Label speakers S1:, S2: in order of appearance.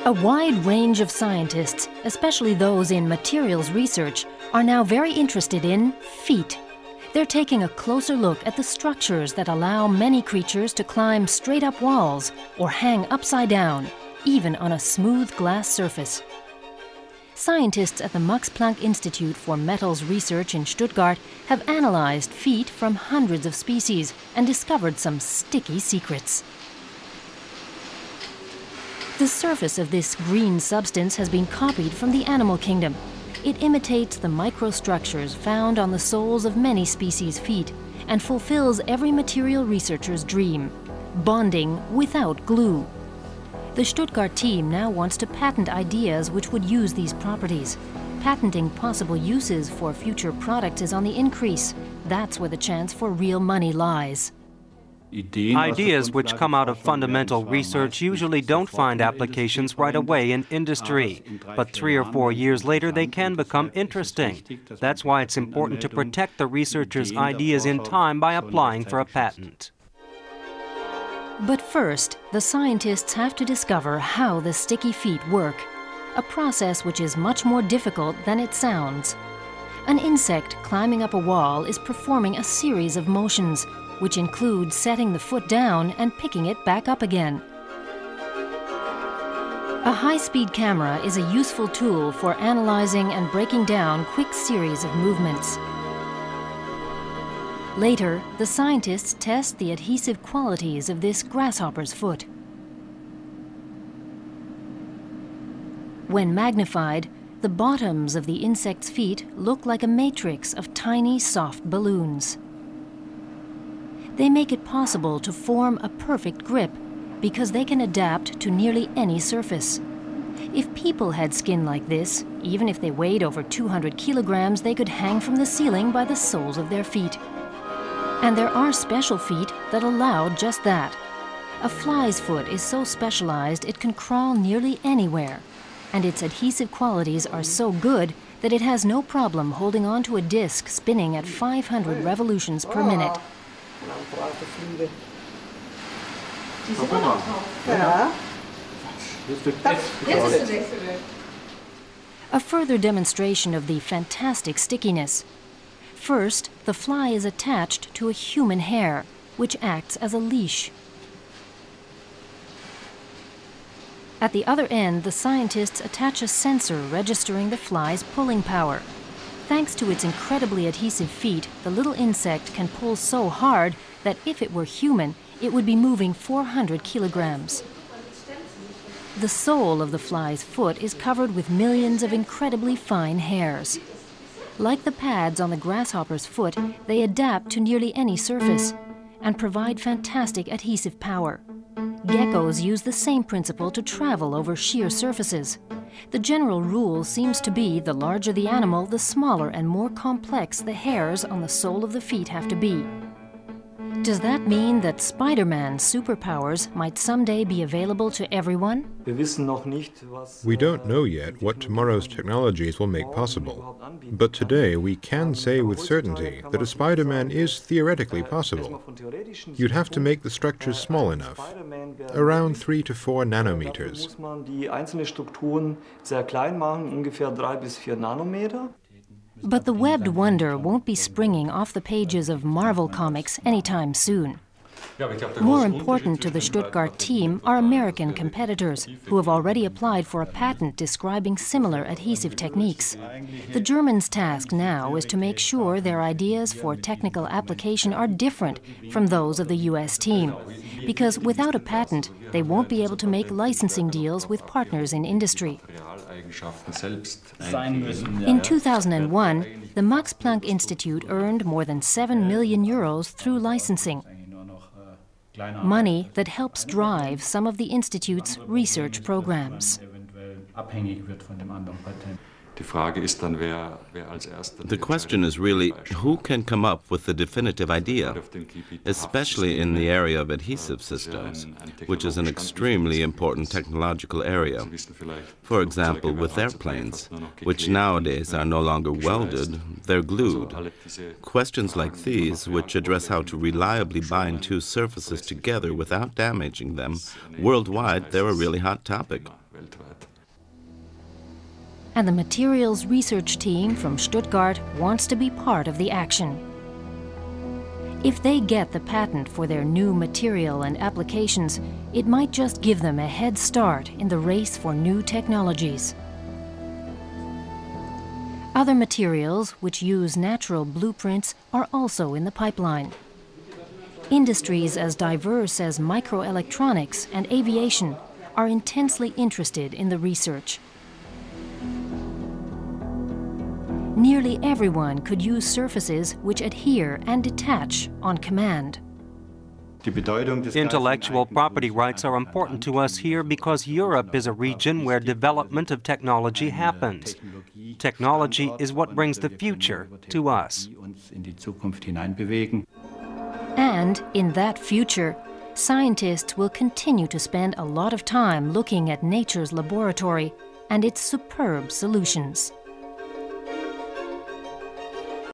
S1: A wide range of scientists, especially those in materials research, are now very interested in feet. They're taking a closer look at the structures that allow many creatures to climb straight up walls or hang upside down, even on a smooth glass surface. Scientists at the Max Planck Institute for Metals Research in Stuttgart have analyzed feet from hundreds of species and discovered some sticky secrets. The surface of this green substance has been copied from the animal kingdom. It imitates the microstructures found on the soles of many species' feet and fulfills every material researcher's dream: bonding without glue. The Stuttgart team now wants to patent ideas which would use these properties. Patenting possible uses for future products is on the increase. That's where the chance for real money lies.
S2: Ideas which come out of fundamental research usually don't find applications right away in industry, but 3 or 4 years later they can become interesting. That's why it's important to protect the researchers' ideas in time by applying for a patent.
S1: But first, the scientists have to discover how the sticky feet work, a process which is much more difficult than it sounds. An insect climbing up a wall is performing a series of motions, which include setting the foot down and picking it back up again. A high-speed camera is a useful tool for analyzing and breaking down quick series of movements. Later, the scientists test the adhesive qualities of this grasshopper's foot. When magnified, the bottoms of the insect's feet look like a matrix of tiny, soft balloons. They make it possible to form a perfect grip because they can adapt to nearly any surface. If people had skin like this, even if they weighed over 200 kilograms, they could hang from the ceiling by the soles of their feet. And there are special feet that allow just that. A fly's foot is so specialized it can crawl nearly anywhere, and its adhesive qualities are so good that it has no problem holding on to a disc spinning at 500 revolutions per minute. A further demonstration of the fantastic stickiness. First, the fly is attached to a human hair, which acts as a leash. At the other end, the scientists attach a sensor registering the fly's pulling power. Thanks to its incredibly adhesive feet, the little insect can pull so hard that if it were human, it would be moving 400 kilograms. The sole of the fly's foot is covered with millions of incredibly fine hairs. Like the pads on the grasshopper's foot, they adapt to nearly any surface and provide fantastic adhesive power. Geckos use the same principle to travel over sheer surfaces. The general rule seems to be the larger the animal, the smaller and more complex the hairs on the sole of the feet have to be. Does that mean that Spider-Man's superpowers might someday be available to everyone?
S3: We don't know yet what tomorrow's technologies will make possible. But today we can say with certainty that a Spider-Man is theoretically possible. You'd have to make the structures small enough, around 3 to 4 nanometers.
S1: But the webbed wonder won't be springing off the pages of Marvel Comics anytime soon. More important to the Stuttgart team are American competitors who have already applied for a patent describing similar adhesive techniques. The Germans' task now is to make sure their ideas for technical application are different from those of the US team, because without a patent, they won't be able to make licensing deals with partners in industry. In 2001, the Max Planck Institute earned more than 7 million euros through licensing, money that helps drive some of the Institute's research programs.
S4: The question is really, who can come up with the definitive idea, especially in the area of adhesive systems, which is an extremely important technological area. For example, with airplanes, which nowadays are no longer welded, they're glued. Questions like these, which address how to reliably bind two surfaces together without damaging them, worldwide they're a really hot topic.
S1: And the materials research team from Stuttgart wants to be part of the action. If they get the patent for their new material and applications, it might just give them a head start in the race for new technologies. Other materials which use natural blueprints are also in the pipeline. Industries as diverse as microelectronics and aviation are intensely interested in the research. Nearly everyone could use surfaces which adhere and detach on command.
S2: Intellectual property rights are important to us here because Europe is a region where development of technology happens. Technology is what brings the future to us.
S1: And in that future, scientists will continue to spend a lot of time looking at nature's laboratory and its superb solutions.